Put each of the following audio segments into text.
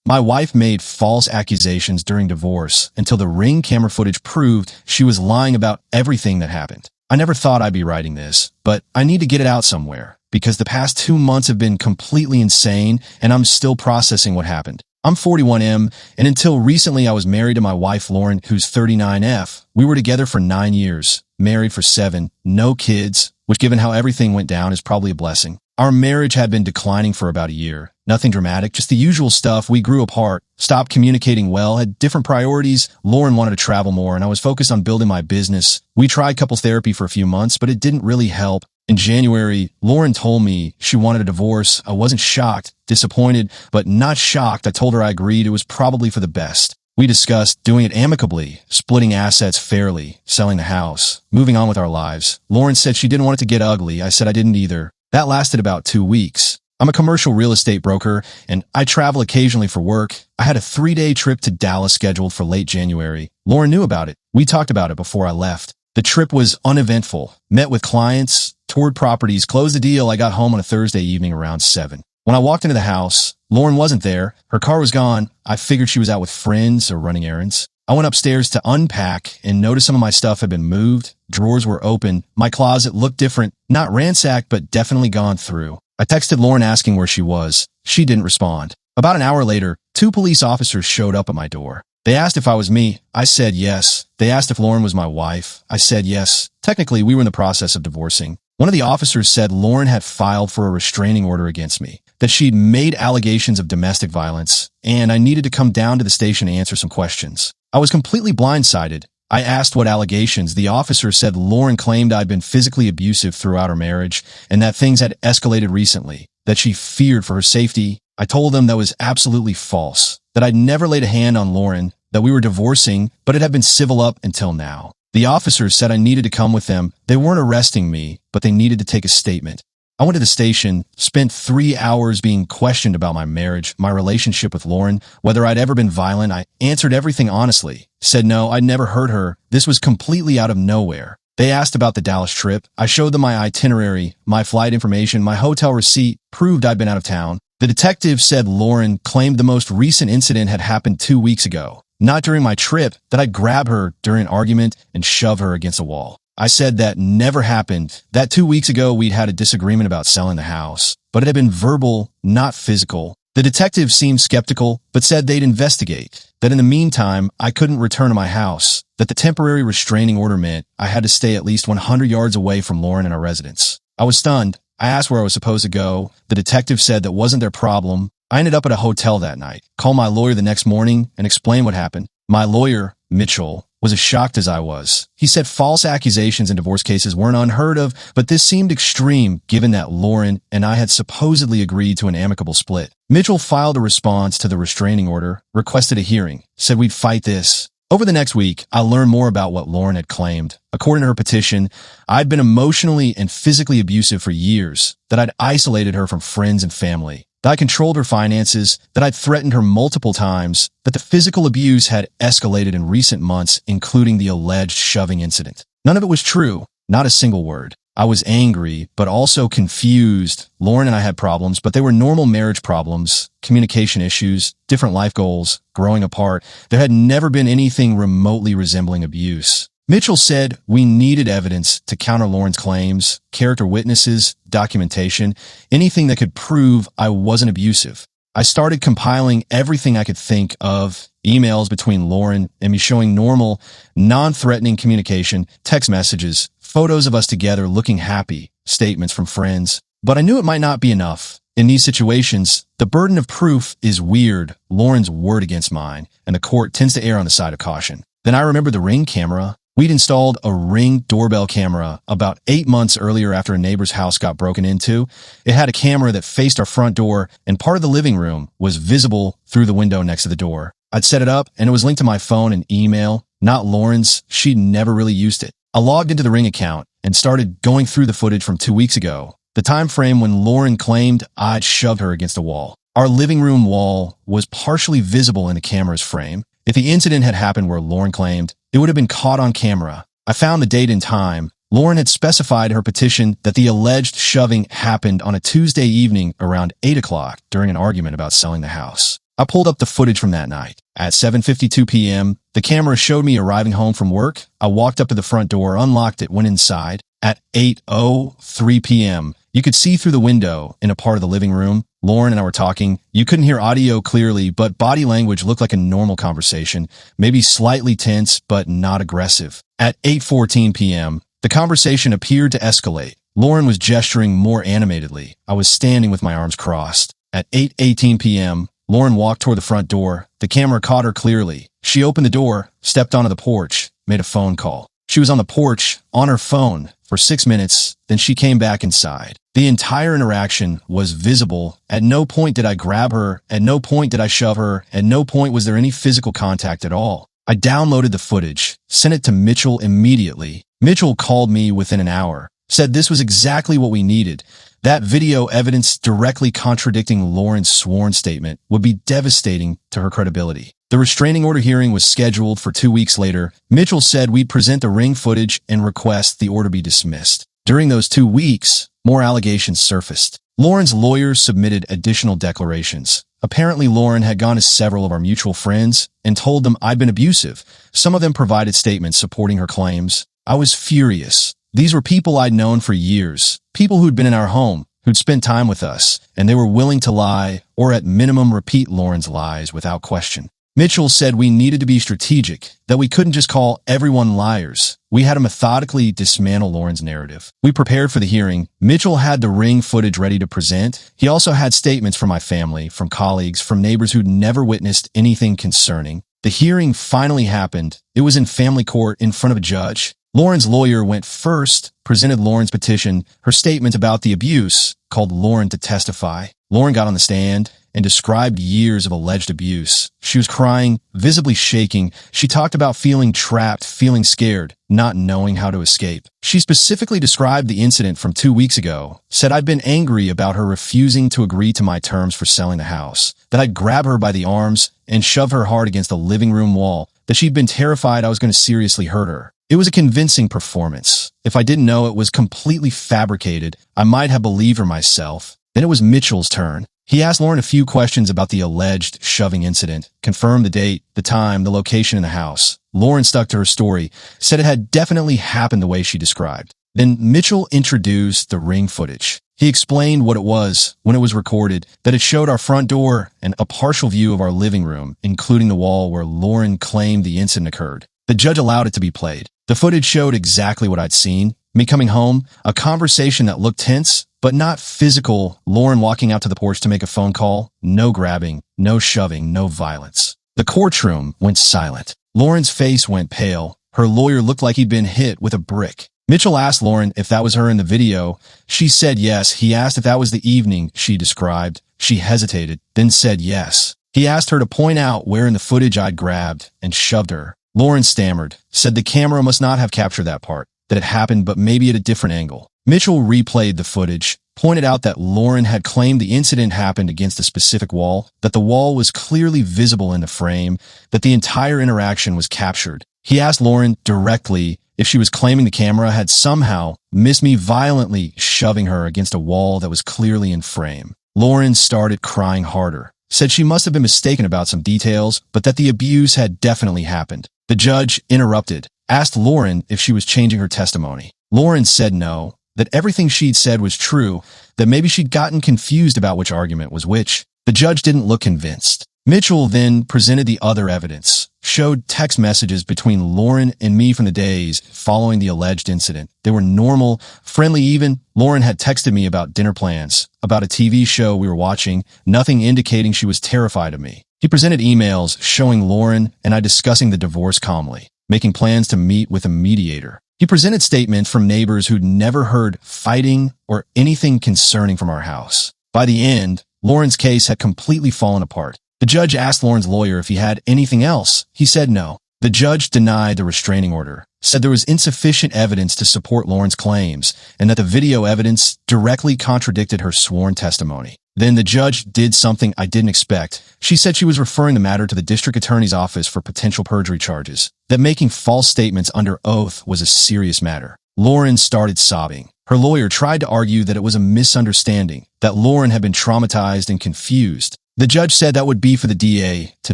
My wife made false accusations during divorce until the Ring camera footage proved she was lying about everything that happened. I never thought I'd be writing this, but I need to get it out somewhere because the past 2 months have been completely insane and I'm still processing what happened. I'm 41M, and until recently I was married to my wife Lauren, who's 39F. We were together for 9 years, married for 7, no kids, which given how everything went down is probably a blessing. Our marriage had been declining for about a year. Nothing dramatic, just the usual stuff. We grew apart, stopped communicating well, had different priorities. Lauren wanted to travel more, and I was focused on building my business. We tried couples therapy for a few months, but it didn't really help. In January, Lauren told me she wanted a divorce. I wasn't shocked, disappointed, but not shocked. I told her I agreed it was probably for the best. We discussed doing it amicably, splitting assets fairly, selling the house, moving on with our lives. Lauren said she didn't want it to get ugly. I said I didn't either. That lasted about 2 weeks. I'm a commercial real estate broker, and I travel occasionally for work. I had a 3-day trip to Dallas scheduled for late January. Lauren knew about it. We talked about it before I left. The trip was uneventful. Met with clients, toured properties, closed the deal. I got home on a Thursday evening around 7. When I walked into the house, Lauren wasn't there. Her car was gone. I figured she was out with friends or running errands. I went upstairs to unpack and noticed some of my stuff had been moved. Drawers were open. My closet looked different, not ransacked, but definitely gone through. I texted Lauren asking where she was. She didn't respond. About an hour later, 2 police officers showed up at my door. They asked if I was me. I said yes. They asked if Lauren was my wife. I said yes. Technically, we were in the process of divorcing. One of the officers said Lauren had filed for a restraining order against me, that she'd made allegations of domestic violence, and I needed to come down to the station to answer some questions. I was completely blindsided. I asked what allegations. The officer said Lauren claimed I'd been physically abusive throughout our marriage and that things had escalated recently, that she feared for her safety. I told them that was absolutely false, that I'd never laid a hand on Lauren, that we were divorcing, but it had been civil up until now. The officers said I needed to come with them. They weren't arresting me, but they needed to take a statement. I went to the station, spent 3 hours being questioned about my marriage, my relationship with Lauren, whether I'd ever been violent. I answered everything honestly, said no, I'd never hurt her. This was completely out of nowhere. They asked about the Dallas trip. I showed them my itinerary, my flight information, my hotel receipt, proved I'd been out of town. The detective said Lauren claimed the most recent incident had happened 2 weeks ago, not during my trip, that I'd grab her during an argument and shove her against a wall. I said that never happened, that 2 weeks ago we'd had a disagreement about selling the house, but it had been verbal, not physical. The detective seemed skeptical, but said they'd investigate, that in the meantime, I couldn't return to my house, that the temporary restraining order meant I had to stay at least 100 yards away from Lauren and our residence. I was stunned. I asked where I was supposed to go. The detective said that wasn't their problem. I ended up at a hotel that night, called my lawyer the next morning, and explained what happened. My lawyer, Mitchell, was as shocked as I was. He said false accusations in divorce cases weren't unheard of, but this seemed extreme given that Lauren and I had supposedly agreed to an amicable split. Mitchell filed a response to the restraining order, requested a hearing, said we'd fight this. Over the next week, I learned more about what Lauren had claimed. According to her petition, I'd been emotionally and physically abusive for years, that I'd isolated her from friends and family, that I controlled her finances, that I'd threatened her multiple times, that the physical abuse had escalated in recent months, including the alleged shoving incident. None of it was true, not a single word. I was angry, but also confused. Lauren and I had problems, but they were normal marriage problems, communication issues, different life goals, growing apart. There had never been anything remotely resembling abuse. Mitchell said we needed evidence to counter Lauren's claims, character witnesses, documentation, anything that could prove I wasn't abusive. I started compiling everything I could think of, emails between Lauren and me showing normal, non-threatening communication, text messages, photos of us together looking happy, statements from friends. But I knew it might not be enough. In these situations, the burden of proof is weird, Lauren's word against mine, and the court tends to err on the side of caution. Then I remember the Ring camera. We'd installed a Ring doorbell camera about 8 months earlier after a neighbor's house got broken into. It had a camera that faced our front door, and part of the living room was visible through the window next to the door. I'd set it up, and it was linked to my phone and email, not Lauren's. She'd never really used it. I logged into the Ring account and started going through the footage from 2 weeks ago, the time frame when Lauren claimed I'd shoved her against a wall. Our living room wall was partially visible in the camera's frame. If the incident had happened where Lauren claimed, it would have been caught on camera. I found the date and time. Lauren had specified in her petition that the alleged shoving happened on a Tuesday evening around 8 o'clock during an argument about selling the house. I pulled up the footage from that night. At 7:52 p.m., the camera showed me arriving home from work. I walked up to the front door, unlocked it, went inside. At 8:03 p.m., you could see through the window in a part of the living room. Lauren and I were talking. You couldn't hear audio clearly, but body language looked like a normal conversation, maybe slightly tense, but not aggressive. At 8:14 p.m., the conversation appeared to escalate. Lauren was gesturing more animatedly. I was standing with my arms crossed. At 8:18 p.m., Lauren walked toward the front door. The camera caught her clearly. She opened the door, stepped onto the porch, made a phone call. She was on the porch, on her phone, for 6 minutes, then she came back inside. The entire interaction was visible. At no point did I grab her. At no point did I shove her. At no point was there any physical contact at all. I downloaded the footage, sent it to Mitchell immediately. Mitchell called me within an hour, said this was exactly what we needed. That video evidence directly contradicting Lauren's sworn statement would be devastating to her credibility. The restraining order hearing was scheduled for 2 weeks later. Mitchell said we'd present the ring footage and request the order be dismissed. During those 2 weeks, more allegations surfaced. Lauren's lawyers submitted additional declarations. Apparently, Lauren had gone to several of our mutual friends and told them I'd been abusive. Some of them provided statements supporting her claims. I was furious. These were people I'd known for years, people who'd been in our home, who'd spent time with us, and they were willing to lie, or at minimum repeat Lauren's lies without question. Mitchell said we needed to be strategic, that we couldn't just call everyone liars. We had to methodically dismantle Lauren's narrative. We prepared for the hearing. Mitchell had the ring footage ready to present. He also had statements from my family, from colleagues, from neighbors who'd never witnessed anything concerning. The hearing finally happened. It was in family court in front of a judge. Lauren's lawyer went first, presented Lauren's petition, her statement about the abuse, called Lauren to testify. Lauren got on the stand and described years of alleged abuse. She was crying, visibly shaking. She talked about feeling trapped, feeling scared, not knowing how to escape. She specifically described the incident from 2 weeks ago, said I'd been angry about her refusing to agree to my terms for selling the house, that I'd grab her by the arms and shove her hard against the living room wall, that she'd been terrified I was going to seriously hurt her. It was a convincing performance. If I didn't know it was completely fabricated, I might have believed her myself. Then it was Mitchell's turn. He asked Lauren a few questions about the alleged shoving incident, confirmed the date, the time, the location in the house. Lauren stuck to her story, said it had definitely happened the way she described. Then Mitchell introduced the ring footage. He explained what it was, when it was recorded, that it showed our front door and a partial view of our living room, including the wall where Lauren claimed the incident occurred. The judge allowed it to be played. The footage showed exactly what I'd seen. Me coming home, a conversation that looked tense, but not physical. Lauren walking out to the porch to make a phone call. No grabbing, no shoving, no violence. The courtroom went silent. Lauren's face went pale. Her lawyer looked like he'd been hit with a brick. Mitchell asked Lauren if that was her in the video. She said yes. He asked if that was the evening she described. She hesitated, then said yes. He asked her to point out where in the footage I'd grabbed and shoved her. Lauren stammered, said the camera must not have captured that part, that it happened but maybe at a different angle. Mitchell replayed the footage, pointed out that Lauren had claimed the incident happened against a specific wall, that the wall was clearly visible in the frame, that the entire interaction was captured. He asked Lauren directly if she was claiming the camera had somehow missed me violently shoving her against a wall that was clearly in frame. Lauren started crying harder, said she must have been mistaken about some details, but that the abuse had definitely happened. The judge interrupted, asked Lauren if she was changing her testimony. Lauren said no, that everything she'd said was true, that maybe she'd gotten confused about which argument was which. The judge didn't look convinced. Mitchell then presented the other evidence, showed text messages between Lauren and me from the days following the alleged incident. They were normal, friendly even. Lauren had texted me about dinner plans, about a TV show we were watching, nothing indicating she was terrified of me. He presented emails showing Lauren and I discussing the divorce calmly, making plans to meet with a mediator. He presented statements from neighbors who'd never heard fighting or anything concerning from our house. By the end, Lauren's case had completely fallen apart. The judge asked Lauren's lawyer if he had anything else. He said no. The judge denied the restraining order, said there was insufficient evidence to support Lauren's claims, and that the video evidence directly contradicted her sworn testimony. Then the judge did something I didn't expect. She said she was referring the matter to the district attorney's office for potential perjury charges, that making false statements under oath was a serious matter. Lauren started sobbing. Her lawyer tried to argue that it was a misunderstanding, that Lauren had been traumatized and confused, The judge said that would be for the DA to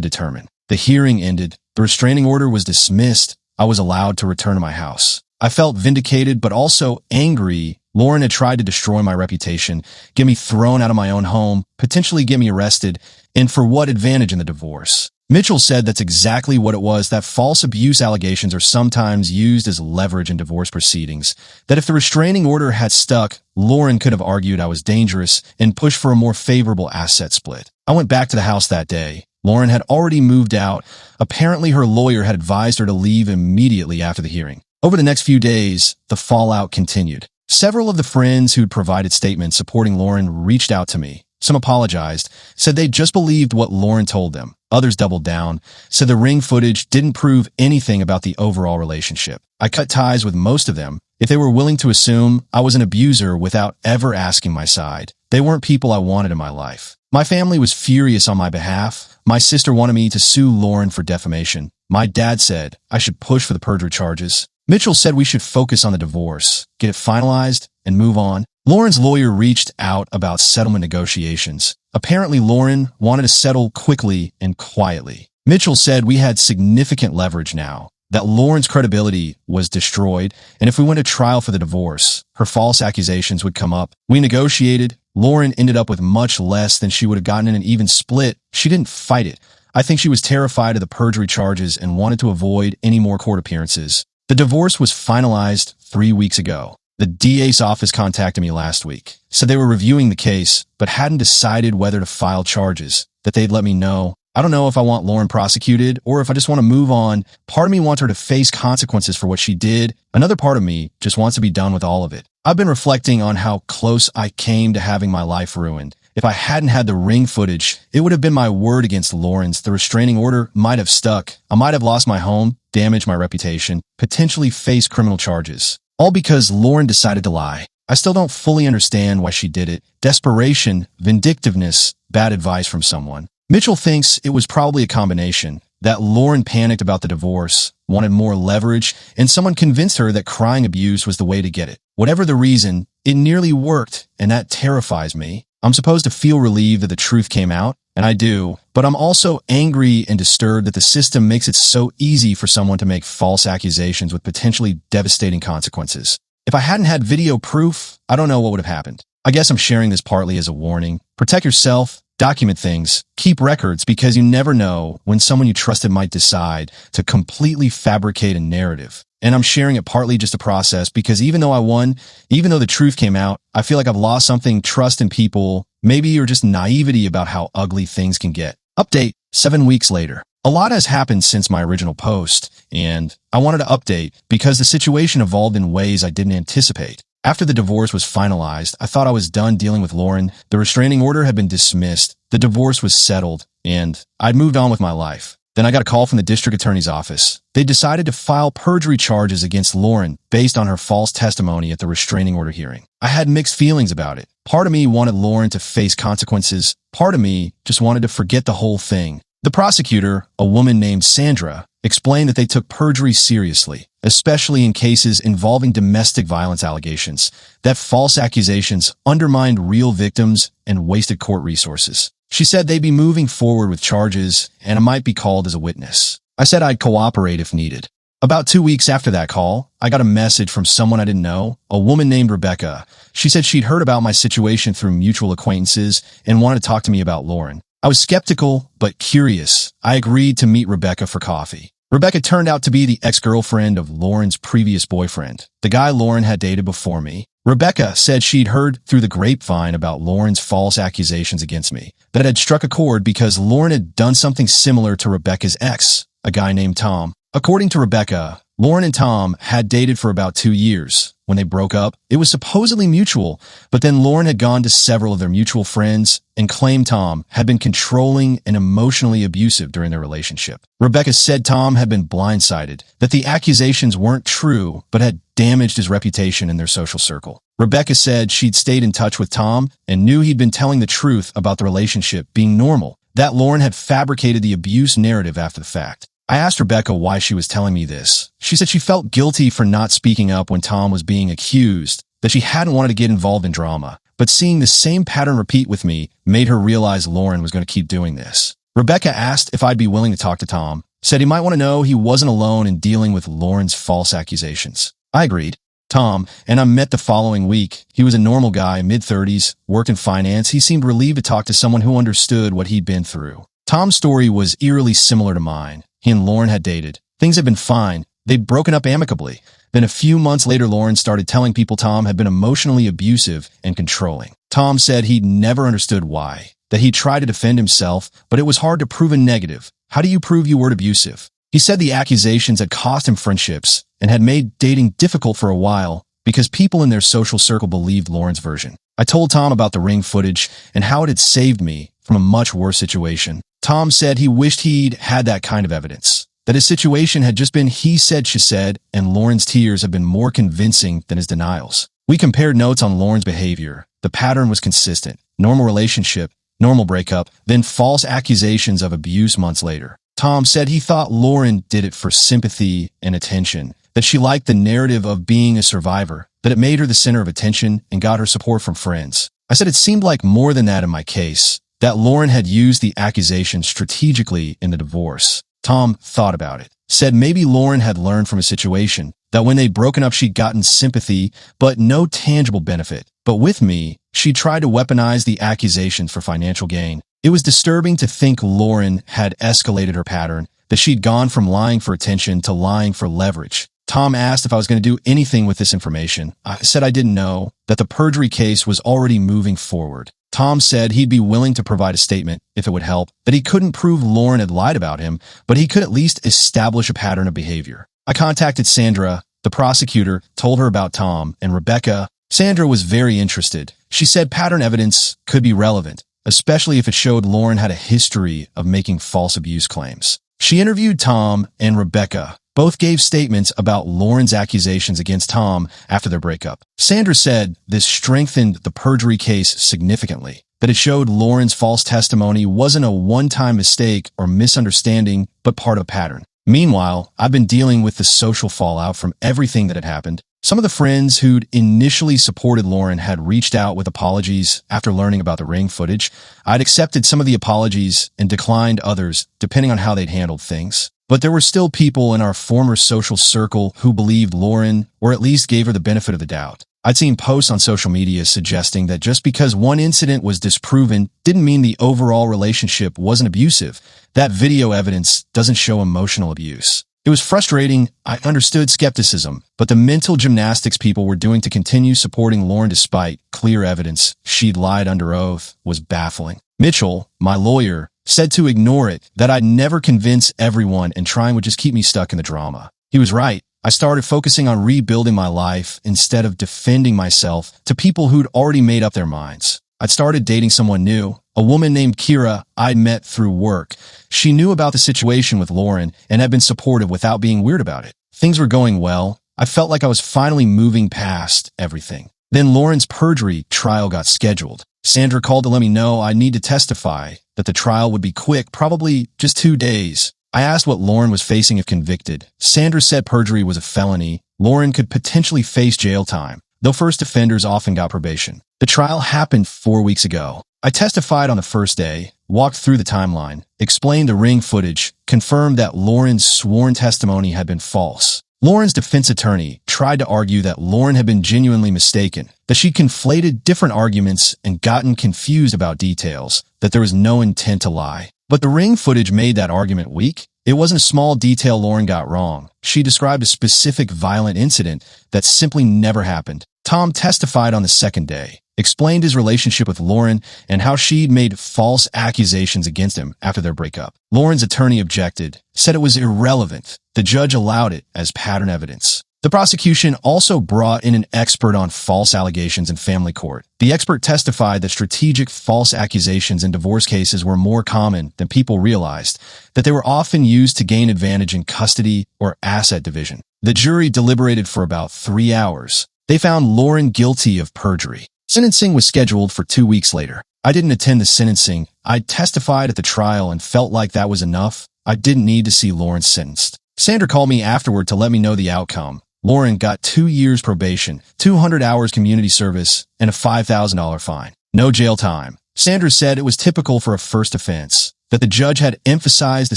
determine. The hearing ended. The restraining order was dismissed. I was allowed to return to my house. I felt vindicated, but also angry. Lauren had tried to destroy my reputation, get me thrown out of my own home, potentially get me arrested, and for what advantage in the divorce? Mitchell said that's exactly what it was, that false abuse allegations are sometimes used as leverage in divorce proceedings, that if the restraining order had stuck, Lauren could have argued I was dangerous and pushed for a more favorable asset split. I went back to the house that day. Lauren had already moved out. Apparently her lawyer had advised her to leave immediately after the hearing. Over the next few days, the fallout continued. Several of the friends who'd provided statements supporting Lauren reached out to me. Some apologized, said they just believed what Lauren told them. Others doubled down, said the ring footage didn't prove anything about the overall relationship. I cut ties with most of them. If they were willing to assume I was an abuser without ever asking my side, they weren't people I wanted in my life. My family was furious on my behalf. My sister wanted me to sue Lauren for defamation. My dad said I should push for the perjury charges. Mitchell said we should focus on the divorce, get it finalized, and move on. Lauren's lawyer reached out about settlement negotiations. Apparently, Lauren wanted to settle quickly and quietly. Mitchell said we had significant leverage now, that Lauren's credibility was destroyed, and if we went to trial for the divorce, her false accusations would come up. We negotiated. Lauren ended up with much less than she would have gotten in an even split. She didn't fight it. I think she was terrified of the perjury charges and wanted to avoid any more court appearances. The divorce was finalized 3 weeks ago. The DA's office contacted me last week, said they were reviewing the case, but hadn't decided whether to file charges, that they'd let me know. I don't know if I want Lauren prosecuted or if I just want to move on. Part of me wants her to face consequences for what she did. Another part of me just wants to be done with all of it. I've been reflecting on how close I came to having my life ruined. If I hadn't had the ring footage, it would have been my word against Lauren's. The restraining order might have stuck. I might have lost my home, damaged my reputation, potentially faced criminal charges. All because Lauren decided to lie. I still don't fully understand why she did it. Desperation, vindictiveness, bad advice from someone. Mitchell thinks it was probably a combination, that Lauren panicked about the divorce, wanted more leverage, and someone convinced her that crying abuse was the way to get it. Whatever the reason, it nearly worked, and that terrifies me. I'm supposed to feel relieved that the truth came out, and I do, but I'm also angry and disturbed that the system makes it so easy for someone to make false accusations with potentially devastating consequences. If I hadn't had video proof, I don't know what would have happened. I guess I'm sharing this partly as a warning. Protect yourself, document things, keep records, because you never know when someone you trusted might decide to completely fabricate a narrative. And I'm sharing it partly just to process, because even though I won, even though the truth came out, I feel like I've lost something, trust in people, maybe, or just naivety about how ugly things can get. Update, 7 weeks later. A lot has happened since my original post, and I wanted to update because the situation evolved in ways I didn't anticipate. After the divorce was finalized, I thought I was done dealing with Lauren. The restraining order had been dismissed. The divorce was settled, and I'd moved on with my life. Then I got a call from the district attorney's office. They decided to file perjury charges against Lauren based on her false testimony at the restraining order hearing. I had mixed feelings about it. Part of me wanted Lauren to face consequences. Part of me just wanted to forget the whole thing. The prosecutor, a woman named Sandra, explained that they took perjury seriously, especially in cases involving domestic violence allegations, that false accusations undermined real victims and wasted court resources. She said they'd be moving forward with charges, and I might be called as a witness. I said I'd cooperate if needed. About 2 weeks after that call, I got a message from someone I didn't know, a woman named Rebecca. She said she'd heard about my situation through mutual acquaintances and wanted to talk to me about Lauren. I was skeptical, but curious. I agreed to meet Rebecca for coffee. Rebecca turned out to be the ex-girlfriend of Lauren's previous boyfriend, the guy Lauren had dated before me. Rebecca said she'd heard through the grapevine about Lauren's false accusations against me, that it had struck a chord because Lauren had done something similar to Rebecca's ex, a guy named Tom. According to Rebecca, Lauren and Tom had dated for about 2 years. When they broke up, it was supposedly mutual, but then Lauren had gone to several of their mutual friends and claimed Tom had been controlling and emotionally abusive during their relationship. Rebecca said Tom had been blindsided, that the accusations weren't true, but had damaged his reputation in their social circle. Rebecca said she'd stayed in touch with Tom and knew he'd been telling the truth about the relationship being normal, that Lauren had fabricated the abuse narrative after the fact. I asked Rebecca why she was telling me this. She said she felt guilty for not speaking up when Tom was being accused, that she hadn't wanted to get involved in drama. but seeing the same pattern repeat with me made her realize Lauren was going to keep doing this. Rebecca asked if I'd be willing to talk to Tom, said he might want to know he wasn't alone in dealing with Lauren's false accusations. I agreed. Tom and I met the following week. He was a normal guy, mid-30s, worked in finance. He seemed relieved to talk to someone who understood what he'd been through. Tom's story was eerily similar to mine. He and Lauren had dated. Things had been fine. They'd broken up amicably. Then a few months later, Lauren started telling people Tom had been emotionally abusive and controlling. Tom said he'd never understood why, that he tried to defend himself, but it was hard to prove a negative. How do you prove you weren't abusive? He said the accusations had cost him friendships and had made dating difficult for a while because people in their social circle believed Lauren's version. I told Tom about the ring footage and how it had saved me from a much worse situation. Tom said he wished he'd had that kind of evidence, that his situation had just been he said, she said, and Lauren's tears had been more convincing than his denials. We compared notes on Lauren's behavior. The pattern was consistent. Normal relationship, normal breakup, then false accusations of abuse months later. Tom said he thought Lauren did it for sympathy and attention, that she liked the narrative of being a survivor, that it made her the center of attention and got her support from friends. I said it seemed like more than that in my case, that Lauren had used the accusations strategically in the divorce. Tom thought about it, said maybe Lauren had learned from a situation, that when they'd broken up she'd gotten sympathy, but no tangible benefit. But with me, she tried to weaponize the accusations for financial gain. It was disturbing to think Lauren had escalated her pattern, that she'd gone from lying for attention to lying for leverage. Tom asked if I was going to do anything with this information. I said I didn't know, that the perjury case was already moving forward. Tom said he'd be willing to provide a statement if it would help, that he couldn't prove Lauren had lied about him, but he could at least establish a pattern of behavior. I contacted Sandra, the prosecutor, told her about Tom, and Rebecca. Sandra was very interested. She said pattern evidence could be relevant, especially if it showed Lauren had a history of making false abuse claims. She interviewed Tom and Rebecca. Both gave statements about Lauren's accusations against Tom after their breakup. Sandra said this strengthened the perjury case significantly, that it showed Lauren's false testimony wasn't a one-time mistake or misunderstanding, but part of a pattern. Meanwhile, I've been dealing with the social fallout from everything that had happened. Some of the friends who'd initially supported Lauren had reached out with apologies after learning about the ring footage. I'd accepted some of the apologies and declined others, depending on how they'd handled things. But there were still people in our former social circle who believed Lauren, or at least gave her the benefit of the doubt. I'd seen posts on social media suggesting that just because one incident was disproven didn't mean the overall relationship wasn't abusive. That video evidence doesn't show emotional abuse. It was frustrating. I understood skepticism, but the mental gymnastics people were doing to continue supporting Lauren despite clear evidence she'd lied under oath was baffling. Mitchell, my lawyer, said to ignore it, that I'd never convince everyone and trying would just keep me stuck in the drama. He was right. I started focusing on rebuilding my life instead of defending myself to people who'd already made up their minds. I'd started dating someone new, a woman named Kira I'd met through work. She knew about the situation with Lauren and had been supportive without being weird about it. Things were going well. I felt like I was finally moving past everything. Then Lauren's perjury trial got scheduled. Sandra called to let me know I'd need to testify, that the trial would be quick, probably just 2 days. I asked what Lauren was facing if convicted. Sandra said perjury was a felony. Lauren could potentially face jail time, though first offenders often got probation. The trial happened 4 weeks ago. I testified on the first day, walked through the timeline, explained the ring footage, confirmed that Lauren's sworn testimony had been false. Lauren's defense attorney tried to argue that Lauren had been genuinely mistaken, that she'd conflated different arguments and gotten confused about details, that there was no intent to lie. But the ring footage made that argument weak. It wasn't a small detail Lauren got wrong. She described a specific violent incident that simply never happened. Tom testified on the second day, explained his relationship with Lauren and how she'd made false accusations against him after their breakup. Lauren's attorney objected, said it was irrelevant. The judge allowed it as pattern evidence. The prosecution also brought in an expert on false allegations in family court. The expert testified that strategic false accusations in divorce cases were more common than people realized, that they were often used to gain advantage in custody or asset division. The jury deliberated for about 3 hours. They found Lauren guilty of perjury. Sentencing was scheduled for 2 weeks later. I didn't attend the sentencing. I testified at the trial and felt like that was enough. I didn't need to see Lauren sentenced. Sandra called me afterward to let me know the outcome. Lauren got 2 years probation, 200 hours community service, and a $5,000 fine. No jail time. Sandra said it was typical for a first offense, that the judge had emphasized the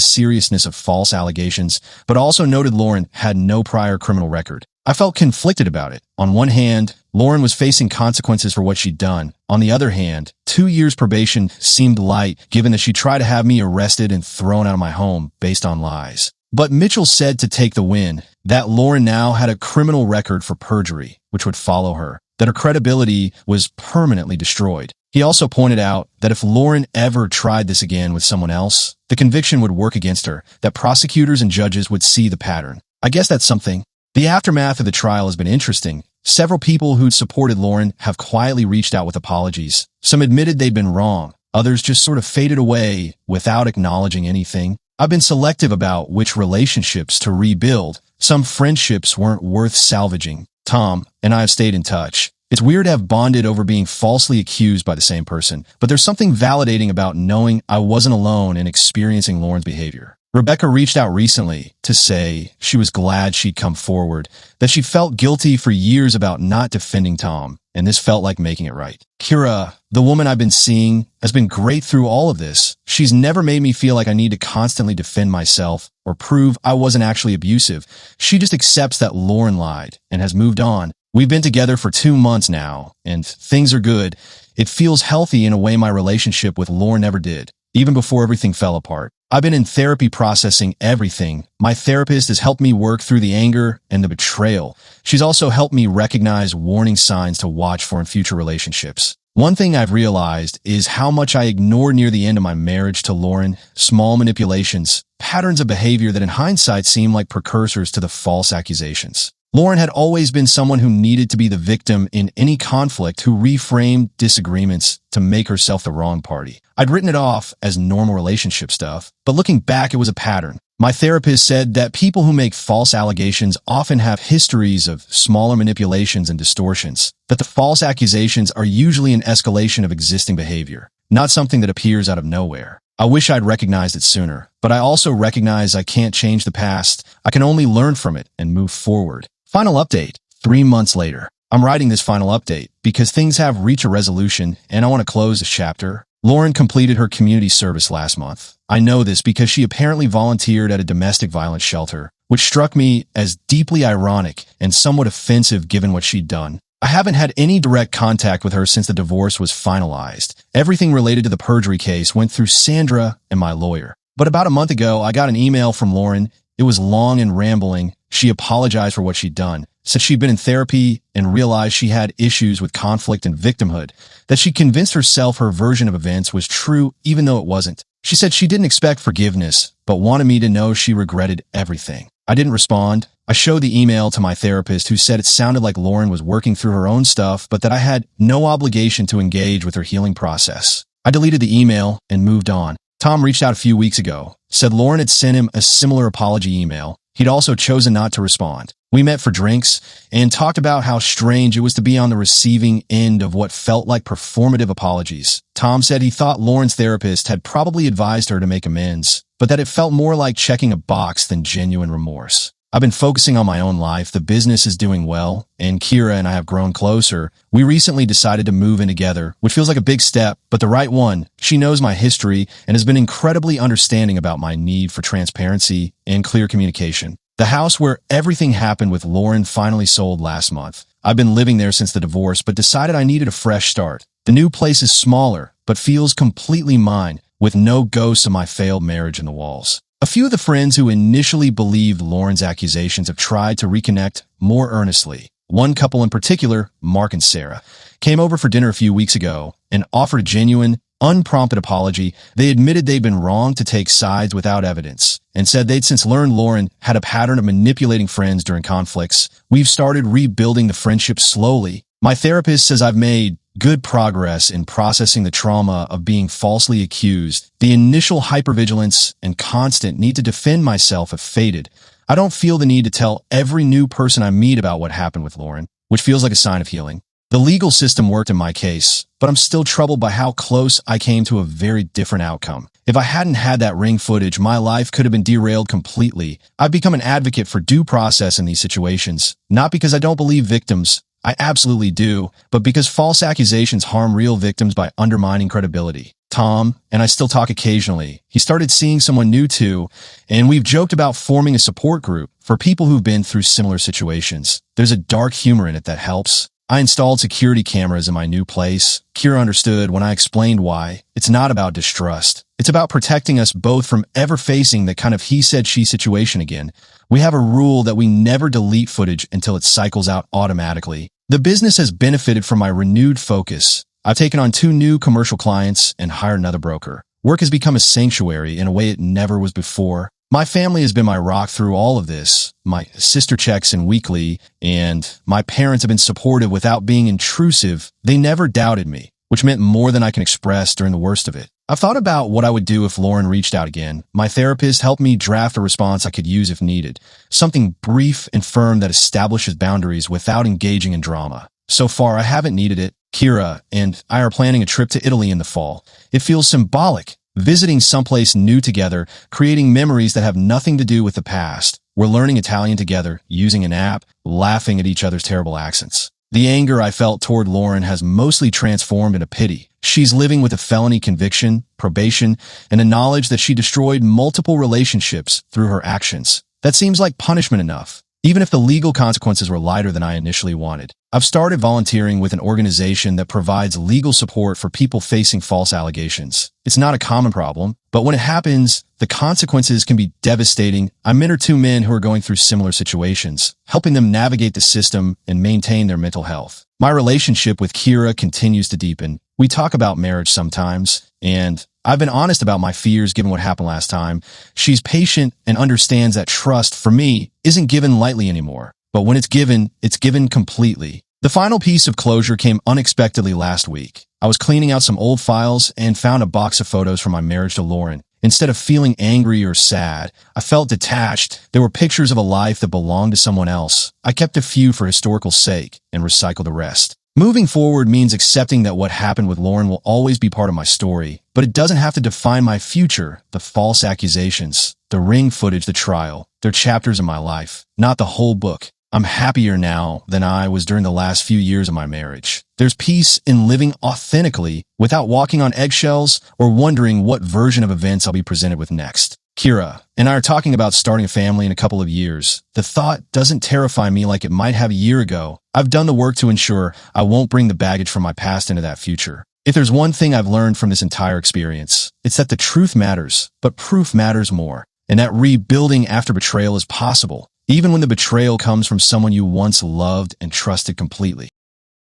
seriousness of false allegations, but also noted Lauren had no prior criminal record. I felt conflicted about it. On one hand, Lauren was facing consequences for what she'd done. On the other hand, 2 years probation seemed light, given that she tried to have me arrested and thrown out of my home based on lies. But Mitchell said to take the win, that Lauren now had a criminal record for perjury, which would follow her, that her credibility was permanently destroyed. He also pointed out that if Lauren ever tried this again with someone else, the conviction would work against her, that prosecutors and judges would see the pattern. I guess that's something. The aftermath of the trial has been interesting. Several people who'd supported Lauren have quietly reached out with apologies. Some admitted they'd been wrong. Others just sort of faded away without acknowledging anything. I've been selective about which relationships to rebuild. Some friendships weren't worth salvaging. Tom and I have stayed in touch. It's weird to have bonded over being falsely accused by the same person, but there's something validating about knowing I wasn't alone in experiencing Lauren's behavior. Rebecca reached out recently to say she was glad she'd come forward, that she felt guilty for years about not defending Tom, and this felt like making it right. Kira, the woman I've been seeing, has been great through all of this. She's never made me feel like I need to constantly defend myself or prove I wasn't actually abusive. She just accepts that Lauren lied and has moved on. We've been together for 2 months now, and things are good. It feels healthy in a way my relationship with Lauren never did, even before everything fell apart. I've been in therapy processing everything. My therapist has helped me work through the anger and the betrayal. She's also helped me recognize warning signs to watch for in future relationships. One thing I've realized is how much I ignored near the end of my marriage to Lauren, small manipulations, patterns of behavior that in hindsight seem like precursors to the false accusations. Lauren had always been someone who needed to be the victim in any conflict, who reframed disagreements to make herself the wrong party. I'd written it off as normal relationship stuff, but looking back, it was a pattern. My therapist said that people who make false allegations often have histories of smaller manipulations and distortions, that the false accusations are usually an escalation of existing behavior, not something that appears out of nowhere. I wish I'd recognized it sooner, but I also recognize I can't change the past. I can only learn from it and move forward. Final update, 3 months later. I'm writing this final update because things have reached a resolution and I want to close this chapter. Lauren completed her community service last month. I know this because she apparently volunteered at a domestic violence shelter, which struck me as deeply ironic and somewhat offensive given what she'd done. I haven't had any direct contact with her since the divorce was finalized. Everything related to the perjury case went through Sandra and my lawyer. But about a month ago, I got an email from Lauren. It was long and rambling. She apologized for what she'd done, said she'd been in therapy and realized she had issues with conflict and victimhood, that she convinced herself her version of events was true even though it wasn't. She said she didn't expect forgiveness, but wanted me to know she regretted everything. I didn't respond. I showed the email to my therapist, who said it sounded like Lauren was working through her own stuff, but that I had no obligation to engage with her healing process. I deleted the email and moved on. Tom reached out a few weeks ago, said Lauren had sent him a similar apology email. He'd also chosen not to respond. We met for drinks and talked about how strange it was to be on the receiving end of what felt like performative apologies. Tom said he thought Lauren's therapist had probably advised her to make amends, but that it felt more like checking a box than genuine remorse. I've been focusing on my own life. The business is doing well, and Kira and I have grown closer. We recently decided to move in together, which feels like a big step, but the right one. She knows my history and has been incredibly understanding about my need for transparency and clear communication. The house where everything happened with Lauren finally sold last month. I've been living there since the divorce, but decided I needed a fresh start. The new place is smaller, but feels completely mine, with no ghosts of my failed marriage in the walls. A few of the friends who initially believed Lauren's accusations have tried to reconnect more earnestly. One couple in particular, Mark and Sarah, came over for dinner a few weeks ago and offered a genuine, unprompted apology. They admitted they'd been wrong to take sides without evidence and said they'd since learned Lauren had a pattern of manipulating friends during conflicts. We've started rebuilding the friendship slowly. My therapist says I've made good progress in processing the trauma of being falsely accused. The initial hypervigilance and constant need to defend myself have faded. I don't feel the need to tell every new person I meet about what happened with Lauren, which feels like a sign of healing. The legal system worked in my case, but I'm still troubled by how close I came to a very different outcome. If I hadn't had that ring footage, my life could have been derailed completely. I've become an advocate for due process in these situations, not because I don't believe victims. I absolutely do, but because false accusations harm real victims by undermining credibility. Tom and I still talk occasionally. He started seeing someone new too, and we've joked about forming a support group for people who've been through similar situations. There's a dark humor in it that helps. I installed security cameras in my new place. Kira understood when I explained why. It's not about distrust. It's about protecting us both from ever facing the kind of he-said-she situation again. We have a rule that we never delete footage until it cycles out automatically. The business has benefited from my renewed focus. I've taken on 2 new commercial clients and hired another broker. Work has become a sanctuary in a way it never was before. My family has been my rock through all of this. My sister checks in weekly, and my parents have been supportive without being intrusive. They never doubted me, which meant more than I can express during the worst of it. I've thought about what I would do if Lauren reached out again. My therapist helped me draft a response I could use if needed. Something brief and firm that establishes boundaries without engaging in drama. So far, I haven't needed it. Kira and I are planning a trip to Italy in the fall. It feels symbolic. Visiting someplace new together, creating memories that have nothing to do with the past. We're learning Italian together, using an app, laughing at each other's terrible accents. The anger I felt toward Lauren has mostly transformed into pity. She's living with a felony conviction, probation, and a knowledge that she destroyed multiple relationships through her actions. That seems like punishment enough, even if the legal consequences were lighter than I initially wanted. I've started volunteering with an organization that provides legal support for people facing false allegations. It's not a common problem, but when it happens, the consequences can be devastating. I mentor 2 men who are going through similar situations, helping them navigate the system and maintain their mental health. My relationship with Kira continues to deepen. We talk about marriage sometimes, and I've been honest about my fears given what happened last time. She's patient and understands that trust, for me, isn't given lightly anymore. But when it's given completely. The final piece of closure came unexpectedly last week. I was cleaning out some old files and found a box of photos from my marriage to Lauren. Instead of feeling angry or sad, I felt detached. There were pictures of a life that belonged to someone else. I kept a few for historical sake and recycled the rest. Moving forward means accepting that what happened with Lauren will always be part of my story, but it doesn't have to define my future. The false accusations, the ring footage, the trial, they're chapters in my life, not the whole book. I'm happier now than I was during the last few years of my marriage. There's peace in living authentically without walking on eggshells or wondering what version of events I'll be presented with next. Kira and I are talking about starting a family in a couple of years. The thought doesn't terrify me like it might have a year ago. I've done the work to ensure I won't bring the baggage from my past into that future. If there's one thing I've learned from this entire experience, it's that the truth matters, but proof matters more, and that rebuilding after betrayal is possible, even when the betrayal comes from someone you once loved and trusted completely.